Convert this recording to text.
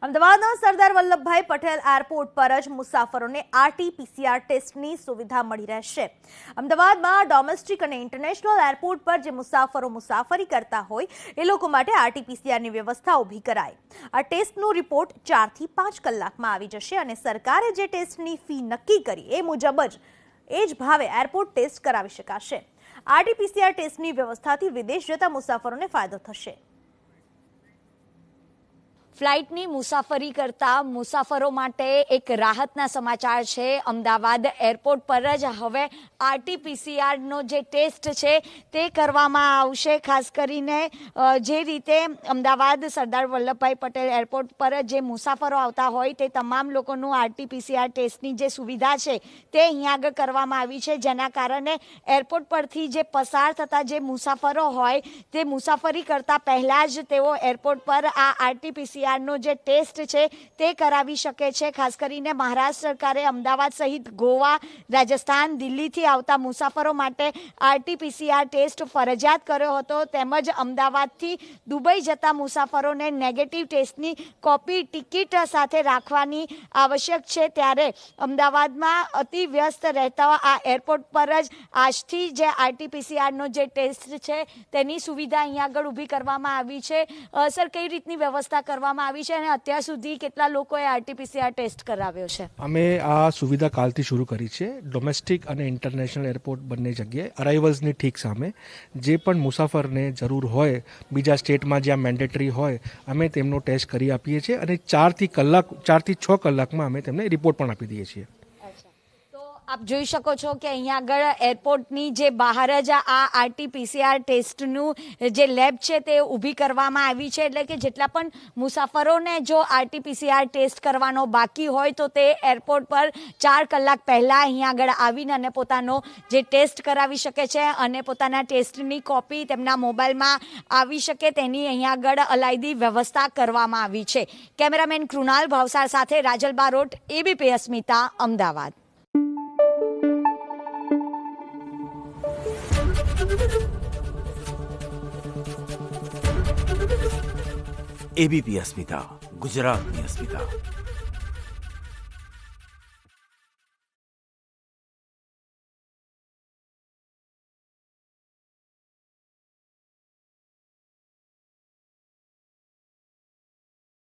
અમદાવાદના સરદાર વલ્લભભાઈ પટેલ એરપોર્ટ પર જ મુસાફરોને RT-PCR ટેસ્ટની સુવિધા મળી રહેશે। અમદાવાદમાં ડોમેસ્ટિક અને ઇન્ટરનેશનલ એરપોર્ટ પર જે મુસાફરો મુસાફરી કરતા હોય એ લોકો માટે RT-PCRની વ્યવસ્થા ઊભી કરાઈ। આ ટેસ્ટનો રિપોર્ટ 4 થી 5 કલાકમાં આવી જશે અને સરકારે જે ટેસ્ટની ફી નક્કી કરી એ મુજબ જ એ જ ભાવે એરપોર્ટ ટેસ્ટ કરાવી શકાશે। RT-PCR ટેસ્ટની વ્યવસ્થાથી વિદેશ જતા મુસાફરોને ફાયદો થશે। ફ્લાઇટની મુસાફરી કરતા મુસાફરો માટે એક રાહતના સમાચાર છે। અમદાવાદ એરપોર્ટ પર જ હવે RT-PCRનો જે ટેસ્ટ છે તે કરવામાં આવશે। ખાસ કરીને જે રીતે અમદાવાદ સરદાર વલ્લભભાઈ પટેલ એરપોર્ટ પર જે મુસાફરો આવતા હોય તે તમામ લોકોનું RT-PCR ટેસ્ટની જે સુવિધા છે તે અહીંયા આગળ કરવામાં આવી છે, જેના કારણે એરપોર્ટ પરથી જે પસાર થતા જે મુસાફરો હોય તે મુસાફરી કરતા પહેલાં જ તેઓ એરપોર્ટ પર આ RT-PCR નો જે ટેસ્ટ છે તે કરાવી શકે છે। ખાસ કરીને મહારાષ્ટ્ર સરકારે અમદાવાદ સહિત ગોવા, રાજસ્થાન, દિલ્હીથી આવતા મુસાફરો માટે RT-PCR ટેસ્ટ ફરજિયાત કર્યો હતો, તેમજ અમદાવાદથી દુબઈ જતા મુસાફરોને નેગેટિવ ટેસ્ટની કોપી ટિકિટ સાથે રાખવાની આવશ્યક છે। ત્યારે અમદાવાદમાં અતિ વ્યસ્ત રહેતા આ એરપોર્ટ પર જ આજથી જે RT-PCRનો જે ટેસ્ટ છે તેની સુવિધા અહીંયા આગળ ઊભી કરવામાં આવી છે। સર, કઈ રીતની વ્યવસ્થા કરવામાં આવી છે અને અત્યાર સુધી કેટલા લોકોએ RT-PCR ટેસ્ટ કરાવ્યો છે? અમે આ સુવિધા કાલથી શરૂ કરી છે। ડોમેસ્ટિક અને ઇન્ટરનેશનલ એરપોર્ટ બંને જગ્યાએ અરાઇવલ્સની ઠીક સામે જે પણ મુસાફરને જરૂર હોય, બીજા સ્ટેટમાં જ્યાં મેન્ડેટરી હોય, અમે તેમનો ટેસ્ટ કરી આપીએ છીએ અને 4 થી 6 કલાકમાં અમે તેમને રિપોર્ટ પણ આપી દઈએ છીએ। આપ જોઈ શકો છો કે અહીંયા આગળ એરપોર્ટની જે બહાર જ આ RT-PCR ટેસ્ટનું જે લેબ છે તે ઊભી કરવામાં આવી છે, એટલે કે જેટલા પણ મુસાફરોને જો RT-PCR ટેસ્ટ કરવાનો બાકી હોય તો તે એરપોર્ટ પર 4 કલાક પહેલાં અહીંયા આગળ આવીને અને પોતાનો જે ટેસ્ટ કરાવી શકે છે અને પોતાના ટેસ્ટની કોપી તેમના મોબાઈલમાં આવી શકે તેની અહીંયા આગળ અલાયદી વ્યવસ્થા કરવામાં આવી છે। કેમેરામેન કૃણાલ ભાવસાર સાથે રાજલ બારોટ, ABP અસ્મિતા, અમદાવાદ। ABP અસ્મિતા, ગુજરાતની અસ્મિતા।